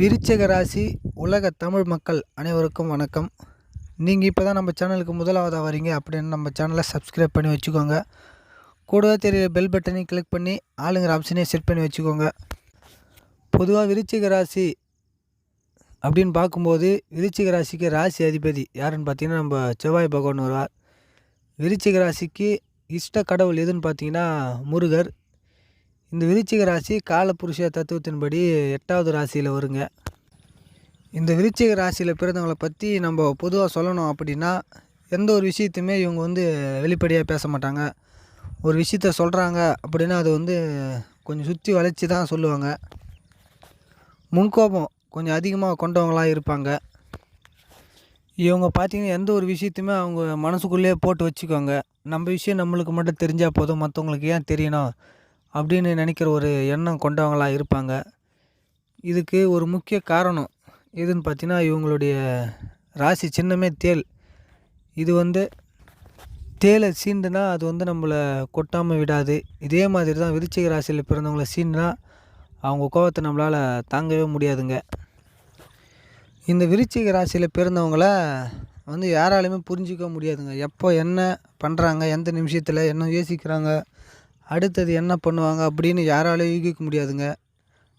விருச்சிக ராசி உலக தமிழ் மக்கள் அனைவருக்கும் வணக்கம். நீங்கள் இப்போ தான் நம்ம சேனலுக்கு முதலாவதாக வரீங்க அப்படின்னு நம்ம சேனலை சப்ஸ்கிரைப் பண்ணி வச்சுக்கோங்க. கூடவே தெரிய பெல் பட்டனையும் கிளிக் பண்ணி ஆளுங்கிற ஆப்ஷனையும் செட் பண்ணி வச்சுக்கோங்க. பொதுவாக விருச்சிக ராசி அப்படின்னு பார்க்கும்போது விருச்சிக ராசிக்கு ராசி அதிபதி யாருன்னு பார்த்தீங்கன்னா நம்ம செவ்வாய் பகவான் வருவார். விருச்சிக ராசிக்கு இஷ்ட கடவுள் எதுன்னு பார்த்தீங்கன்னா முருகர். இந்த விருச்சிக ராசி காலபுருஷ தத்துவத்தின்படி 8வது ராசியில் வருங்க. இந்த விருச்சிக ராசியில் பிறந்தவங்களை பற்றி நம்ம பொதுவாக சொல்லணும் அப்படின்னா, எந்த ஒரு விஷயத்தையுமே இவங்க வெளிப்படையாக பேச மாட்டாங்க. ஒரு விஷயத்த சொல்கிறாங்க அப்படின்னா அது கொஞ்சம் சுற்றி வளைச்சி தான் சொல்லுவாங்க. முன்கோபம் கொஞ்சம் அதிகமாக கொண்டவங்களாக இருப்பாங்க. இவங்க பார்த்திங்கன்னா எந்த ஒரு விஷயத்தையுமே அவங்க மனசுக்குள்ளேயே போட்டு வச்சுக்கோங்க. நம்ம விஷயம் நம்மளுக்கு மட்டும் தெரிஞ்சால் போதும், மற்றவங்களுக்கு ஏன் தெரியணும் அப்படின்னு நினைக்கிற ஒரு எண்ணம் கொண்டவங்களாக இருப்பாங்க. இதுக்கு ஒரு முக்கிய காரணம் எதுன்னு பார்த்தீங்கன்னா, இவங்களுடைய ராசி சின்னமே தேள். இது தேலை சீண்டுனா அது நம்மளை கொட்டாமல் விடாது. இதே மாதிரி தான் விருச்சிக ராசியில் பிறந்தவங்கள சீண்டுனா அவங்க கோபத்தை நம்மளால் தாங்கவே முடியாதுங்க. இந்த விருச்சிக ராசியில் பிறந்தவங்கள யாராலையுமே புரிஞ்சிக்க முடியாதுங்க. எப்போ என்ன பண்ணுறாங்க, எந்த நிமிஷத்தில் என்ன யோசிக்கிறாங்க, அடுத்தது என்ன பண்ணுவாங்க அப்படின்னு யாராலையும் யூகிக்க முடியாதுங்க.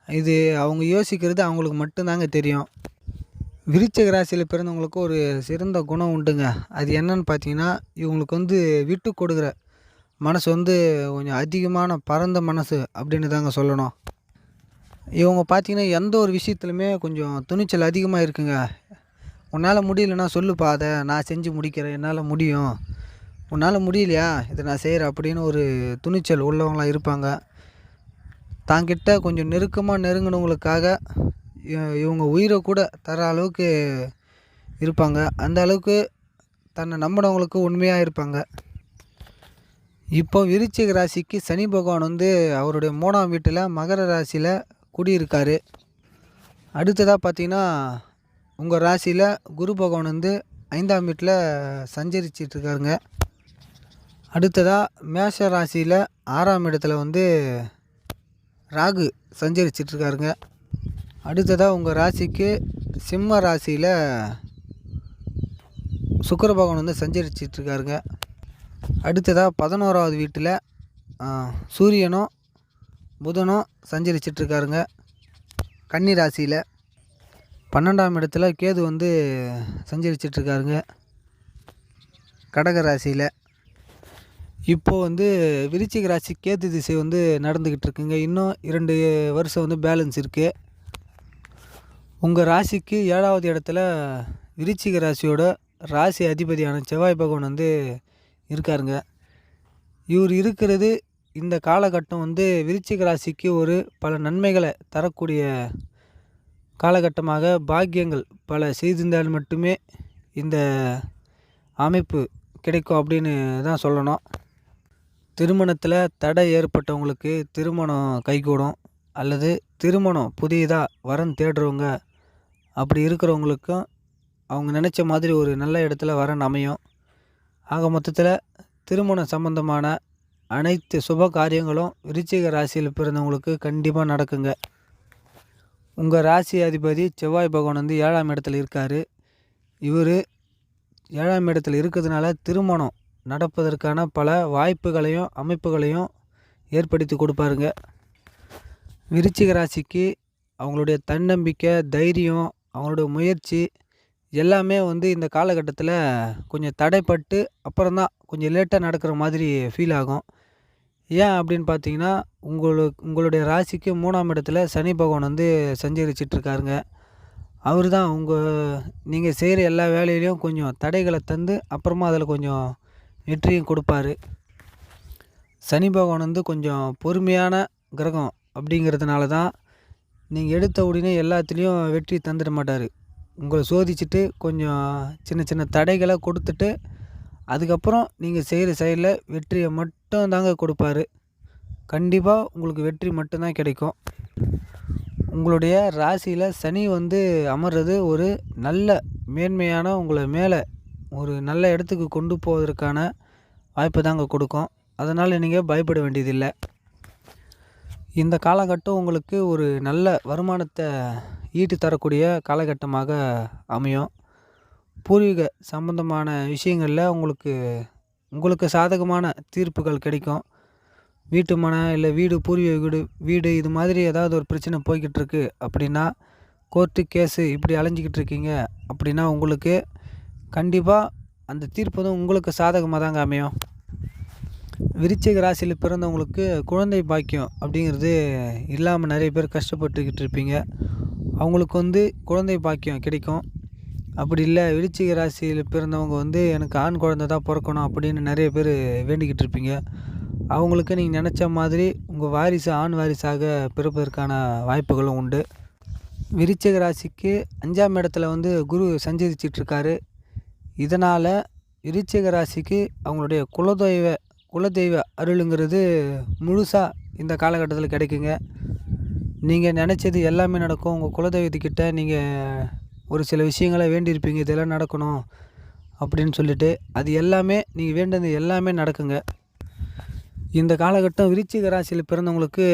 இது அவங்க யோசிக்கிறது அவங்களுக்கு மட்டும்தாங்க தெரியும். விருச்சிக ராசியில் பிறந்தவங்களுக்கு ஒரு சிறந்த குணம் உண்டுங்க. அது என்னன்னு பார்த்தீங்கன்னா, இவங்களுக்கு விட்டு கொடுக்குற மனசு கொஞ்சம் அதிகமான பரந்த மனசு அப்படின்னு தாங்க சொல்லணும். இவங்க பார்த்திங்கன்னா எந்த ஒரு விஷயத்துலையுமே கொஞ்சம் துணிச்சல் அதிகமாக இருக்குங்க. உன்னால் முடியலன்னா சொல்லுப்பா, அதை நான் செஞ்சு முடிக்கிறேன், என்னால் முடியும், உன்னால் முடியலையா இதை நான் செய்கிறேன் அப்படின்னு ஒரு துணிச்சல் உள்ளவங்களாக இருப்பாங்க. தாங்கிட்ட கொஞ்சம் நெருக்கமாக நெருங்கினவங்களுக்காக இவங்க உயிரை கூட தர அளவுக்கு இருப்பாங்க. அந்த அளவுக்கு தன்னை நம்பினவங்களுக்கு உண்மையாக இருப்பாங்க. இப்போ விருச்சிக ராசிக்கு சனி பகவான் அவருடைய 3ஆம் வீட்டில் மகர ராசியில் குடியிருக்காரு. அடுத்ததாக பார்த்திங்கன்னா உங்கள் ராசியில் குரு பகவான் 5ஆம் வீட்டில் சஞ்சரிச்சிட்ருக்காருங்க. அடுத்ததாக மேஷ ராசியில் 6ஆம் இடத்துல ராகு சஞ்சரிச்சிட்ருக்காருங்க. அடுத்ததாக உங்கள் ராசிக்கு சிம்ம ராசியில் சுக்கிர பகவான் சஞ்சரிச்சிட்ருக்காருங்க. அடுத்ததாக 11ஆவது வீட்டில் சூரியனும் புதனும் சஞ்சரிச்சிட்ருக்காருங்க. கன்னி ராசியில் 12ஆம் இடத்துல கேது சஞ்சரிச்சிட்ருக்காருங்க. கடக ராசியில் இப்போது விருச்சிக ராசி கேது திசை நடந்துக்கிட்டு இருக்குங்க. இன்னும் 2 வருஷம் பேலன்ஸ் இருக்குது. உங்கள் ராசிக்கு 7வது இடத்துல விருச்சிக ராசியோட ராசி அதிபதியான செவ்வாய் பகவான் இருக்காருங்க. இவர் இருக்கிறது இந்த காலகட்டம் விருச்சிக ராசிக்கு ஒரு பல நன்மைகளை தரக்கூடிய காலகட்டமாக பாக்கியங்கள் பல செய்திருந்தால் மட்டுமே இந்த அமைப்பு கிடைக்கும் அப்படின்னு தான் சொல்லணும். திருமணத்தில் தடை ஏற்பட்டவங்களுக்கு திருமணம் கைகூடும், அல்லது திருமணம் புதியதாக வரன் தேடுறவங்க அப்படி இருக்கிறவங்களுக்கும் அவங்க நினச்ச மாதிரி ஒரு நல்ல இடத்துல வரன் அமையும். ஆக மொத்தத்தில் திருமணம் சம்பந்தமான அனைத்து சுப காரியங்களும் விருச்சிக ராசியில் பிறந்தவங்களுக்கு கண்டிப்பாக நடக்குங்க. உங்கள் ராசி அதிபதி செவ்வாய் பகவான் 7ஆம் இடத்துல இருக்கார். இவர் 7ஆம் இடத்துல இருக்கிறதுனால திருமணம் நடப்பதற்கான பல வாய்ப்புகளையும் அமைப்புகளையும் ஏற்படுத்தி கொடுப்பாருங்க. விருச்சிக ராசிக்கு அவங்களுடைய தன்னம்பிக்கை, தைரியம், அவங்களுடைய முயற்சி எல்லாமே இந்த காலகட்டத்தில் கொஞ்சம் தடைப்பட்டு அப்புறம்தான் கொஞ்சம் லேட்டாக நடக்கிற மாதிரி ஃபீல் ஆகும். ஏன் அப்படின்னு பார்த்தீங்கன்னா, உங்களுடைய ராசிக்கு 3ஆம் இடத்துல சனி பகவான் சஞ்சரிச்சிட்ருக்காருங்க. அவர் தான் நீங்கள் செய்கிற எல்லா வேலையிலையும் கொஞ்சம் தடைகளை தந்து அப்புறமா அதில் கொஞ்சம் வெற்றியும் கொடுப்பார். சனி பகவான் கொஞ்சம் பொறுமையான கிரகம் அப்படிங்கிறதுனால தான் நீங்கள் எடுத்த உடனே எல்லாத்துலேயும் வெற்றி தந்துட மாட்டார். உங்களை சோதிச்சுட்டு கொஞ்சம் சின்ன சின்ன தடைகளை கொடுத்துட்டு அதுக்கப்புறம் நீங்கள் செய்கிற செயலில் வெற்றியை மட்டும் தாங்க கொடுப்பாரு. கண்டிப்பாக உங்களுக்கு வெற்றி மட்டும்தான் கிடைக்கும். உங்களுடைய ராசியில் சனி அமர்றது ஒரு நல்ல மேன்மையான உங்களை மேலே ஒரு நல்ல இடத்துக்கு கொண்டு போவதற்கான வாய்ப்பு தாங்க கொடுக்கும். அதனால் நீங்கள் பயப்பட வேண்டியதில்லை. இந்த காலகட்டம் உங்களுக்கு ஒரு நல்ல வருமானத்தை ஈட்டி தரக்கூடிய காலகட்டமாக அமையும். பூர்வீக சம்பந்தமான விஷயங்களில் உங்களுக்கு உங்களுக்கு சாதகமான தீர்ப்புகள் கிடைக்கும். வீட்டு மனை இல்லை வீடு பூர்வீக வீடு வீடு இது மாதிரி ஏதாவது ஒரு பிரச்சனை போய்கிட்டு இருக்கு அப்படின்னா, கோர்ட்டு கேஸு இப்படி அலைஞ்சிக்கிட்டு இருக்கீங்க அப்படின்னா, உங்களுக்கு கண்டிப்பாக அந்த தீர்ப்பு வந்து உங்களுக்கு சாதகமாக தாங்க அமையும். விருச்சிக ராசியில் பிறந்தவங்களுக்கு குழந்தை பாக்கியம் அப்படிங்கிறது இல்லாமல் நிறைய பேர் கஷ்டப்பட்டுக்கிட்டு இருப்பீங்க. அவங்களுக்கு வந்து குழந்தை பாக்கியம் கிடைக்கும். அப்படி இல்லை, விருச்சிக ராசியில் பிறந்தவங்க வந்து எனக்கு ஆண் குழந்தை தான் பிறக்கணும் அப்படின்னு நிறைய பேர் வேண்டிக்கிட்டு இருப்பீங்க. அவங்களுக்கு நீங்கள் நினச்ச மாதிரி உங்கள் வாரிசு ஆண் வாரிசாக பிறப்பதற்கான வாய்ப்புகளும் உண்டு. விருச்சிக ராசிக்கு 5ஆம் இடத்துல வந்து குரு சஞ்சரிச்சிட்ருக்காரு. இதனால் விருச்சிக ராசிக்கு அவங்களுடைய குலதெய்வ அருளுங்கிறது முழுசாக இந்த காலகட்டத்தில் கிடைக்குங்க. நீங்கள் நினச்சது எல்லாமே நடக்கும். உங்கள் குலதெய்வத்துக்கிட்ட நீங்கள் ஒரு சில விஷயங்களை வேண்டியிருப்பீங்க, இதெல்லாம் நடக்கணும் அப்படின்னு சொல்லிட்டு, அது எல்லாமே நீங்கள் வேண்டியது எல்லாமே நடக்குங்க. இந்த காலகட்டம் விருச்சிக ராசியில் பிறந்தவங்களுக்கு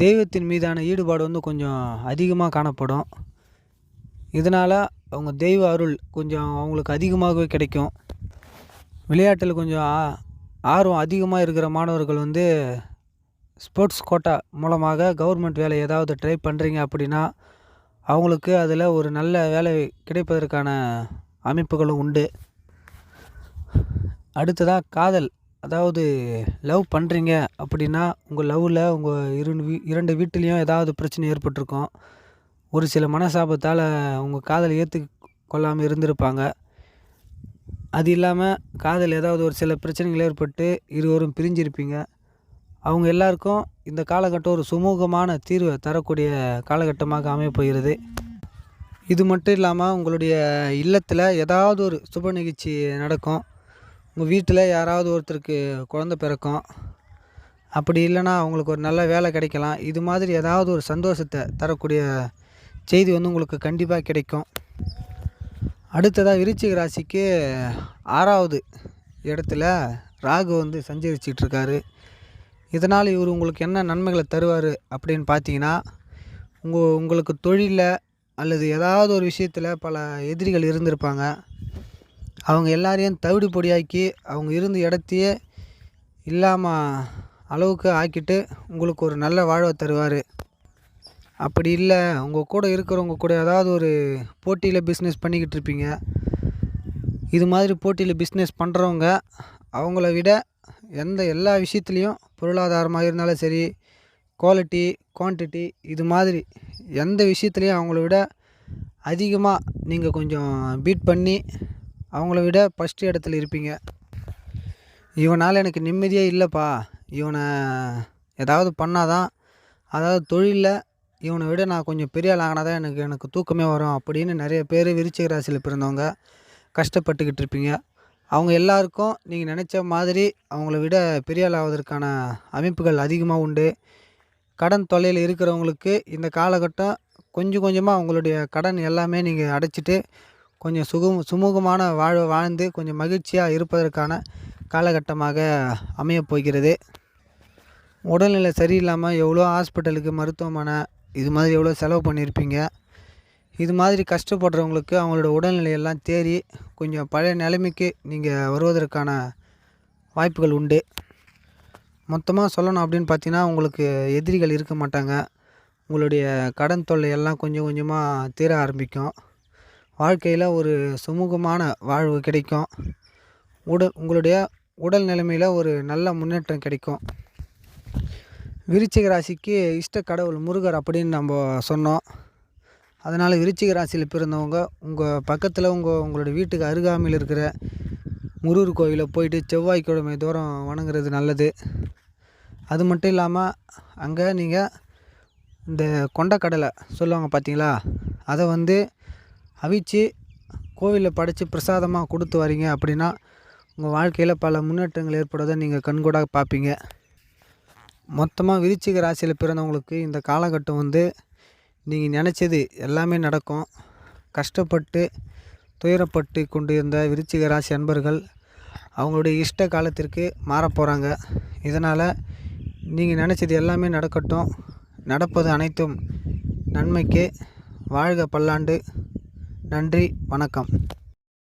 தெய்வத்தின் மீதான ஈடுபாடு வந்து கொஞ்சம் அதிகமாக காணப்படும். இதனால் அவங்க தெய்வ அருள் கொஞ்சம் அவங்களுக்கு அதிகமாகவே கிடைக்கும். விளையாட்டில் கொஞ்சம் ஆர்வம் அதிகமாக இருக்கிற மாணவர்கள் வந்து ஸ்போர்ட்ஸ் கோட்டா மூலமாக கவர்மெண்ட் வேலை ஏதாவது ட்ரை பண்ணுறீங்க அப்படின்னா, அவங்களுக்கு அதில் ஒரு நல்ல வேலை கிடைப்பதற்கான அமைப்புகளும் உண்டு. அடுத்ததாக காதல், அதாவது லவ் பண்ணுறீங்க அப்படின்னா, உங்கள் லவ்வில் உங்கள் இரண்டு வீட்டிலையும் ஏதாவது பிரச்சனை ஏற்பட்டிருக்கும். ஒரு சில மனசாபத்தால் உங்கள் காதலை ஏற்றுக்கொள்ளாமல் இருந்திருப்பாங்க. அது இல்லாமல் காதல் ஏதாவது ஒரு சில பிரச்சனைகள் ஏற்பட்டு இருவரும் பிரிஞ்சிருப்பீங்க. அவங்க எல்லாருக்கும் இந்த காலகட்டம் ஒரு சுமூகமான தீர்வை தரக்கூடிய காலகட்டமாக அமையப்போகிறது. இது மட்டும் இல்லாமல் உங்களுடைய இல்லத்தில் ஏதாவது ஒரு சுப நிகழ்ச்சி நடக்கும். உங்கள் வீட்டில் யாராவது ஒருத்தருக்கு குழந்த பிறக்கும். அப்படி இல்லைன்னா அவங்களுக்கு ஒரு நல்ல வேலை கிடைக்கலாம். இது மாதிரி ஏதாவது ஒரு சந்தோஷத்தை தரக்கூடிய செய்தி வந்து உங்களுக்கு கண்டிப்பாக கிடைக்கும். அடுத்ததாக விருச்சிக ராசிக்கு 6வது இடத்துல ராகு வந்து சஞ்சரிச்சிட்ருக்காரு. இதனால் இவர் உங்களுக்கு என்ன நன்மைகளை தருவார் அப்படின்னு பார்த்தீங்கன்னா, உங்களுக்கு தொழிலில் அல்லது ஏதாவது ஒரு விஷயத்தில் பல எதிரிகள் இருந்திருப்பாங்க. அவங்க எல்லாரையும் தவிடு பொடியாக்கி அவங்க இருந்த இடத்தையே இல்லாமல் அளவுக்கு ஆக்கிட்டு உங்களுக்கு ஒரு நல்ல வாழ்வை தருவார். அப்படி இல்லை, உங்கள் கூட இருக்கிறவங்க கூட ஏதாவது ஒரு போட்டியில் பிஸ்னஸ் பண்ணிக்கிட்டு இருப்பீங்க. இது மாதிரி போட்டியில் பிஸ்னஸ் பண்ணுறவங்க அவங்கள விட எல்லா விஷயத்துலேயும் பொருளாதாரமாக இருந்தாலும் சரி, குவாலிட்டி, குவான்டிட்டி இது மாதிரி எந்த விஷயத்துலையும் அவங்கள விட அதிகமாக நீங்கள் கொஞ்சம் பீட் பண்ணி அவங்கள விட ஃபஸ்ட்டு இடத்துல இருப்பீங்க. இவனால் எனக்கு நிம்மதியே இல்லைப்பா, இவனை ஏதாவது பண்ணாதான், அதாவது தொழிலில் இவனை விட நான் கொஞ்சம் பெரிய ஆள் ஆகினா தான் எனக்கு தூக்கமே வரும் அப்படின்னு நிறைய பேர் விருச்சிக ராசியில் பிறந்தவங்க கஷ்டப்பட்டுக்கிட்டு இருப்பீங்க. அவங்க எல்லாருக்கும் நீங்கள் நினச்ச மாதிரி அவங்கள விட பெரிய ஆள் ஆவதற்கான அமைப்புகள் அதிகமாக உண்டு. கடன் தொல்லையில் இருக்கிறவங்களுக்கு இந்த காலகட்டம் கொஞ்சம் கொஞ்சமாக அவங்களுடைய கடன் எல்லாமே நீங்கள் அடைச்சிட்டு கொஞ்சம் சுமூகமான வாழ்வை வாழ்ந்து கொஞ்சம் மகிழ்ச்சியாக இருப்பதற்கான காலகட்டமாக அமையப்போகிறது. உடல்நிலை சரியில்லாமல் எவ்வளோ ஹாஸ்பிட்டலுக்கு, மருத்துவமனை இது மாதிரி எவ்வளோ செலவு பண்ணியிருப்பீங்க. இது மாதிரி கஷ்டப்படுறவங்களுக்கு அவங்களோட உடல்நிலையெல்லாம் தேறி கொஞ்சம் பழைய நிலைமைக்கு நீங்கள் வருவதற்கான வாய்ப்புகள் உண்டு. மொத்தமாக சொல்லணும் அப்படின்னு பார்த்தீங்கன்னா, உங்களுக்கு எதிரிகள் இருக்க மாட்டாங்க. உங்களுடைய கடன் தொல்லை எல்லாம் கொஞ்சம் கொஞ்சமாக தீர ஆரம்பிக்கும். வாழ்க்கையில் ஒரு சுமூகமான வாழ்வு கிடைக்கும். உங்களுடைய உடல் நிலைமையில் ஒரு நல்ல முன்னேற்றம் கிடைக்கும். விருச்சிக ராசிக்கு இஷ்ட கடவுள் முருகர் அப்படின்னு நம்ம சொன்னோம். அதனால் விருச்சிக ராசியில் பிறந்தவங்க உங்கள் பக்கத்தில் உங்களோட வீட்டுக்கு அருகாமையில் இருக்கிற முருகர் கோவிலை போயிட்டு செவ்வாய்க்கிழமை தோறும் வணங்குறது நல்லது. அது மட்டும் இல்லாமல் அங்கே நீங்கள் இந்த கொண்டக்கடலை சொல்லுவாங்க பார்த்தீங்களா, அதை வந்து அவிச்சு கோவிலில் படைச்சி பிரசாதமாக கொடுத்து வரீங்க அப்படின்னா உங்கள் வாழ்க்கையில் பல முன்னேற்றங்கள் ஏற்படுவதை நீங்கள் கண்கூடாக பார்ப்பீங்க. மொத்தமாக விருச்சிக ராசியில் பிறந்தவங்களுக்கு இந்த காலகட்டம் வந்து நீங்கள் நினச்சது எல்லாமே நடக்கும். கஷ்டப்பட்டு துயரப்பட்டு கொண்டு இருந்த விருச்சிக ராசி அன்பர்கள் அவங்களுடைய இஷ்ட காலத்திற்கு மாறப்போகிறாங்க. இதனால் நீங்கள் நினச்சது எல்லாமே நடக்கட்டும். நடப்பது அனைத்தும் நன்மைக்கே. வாழ்க பல்லாண்டு. நன்றி, வணக்கம்.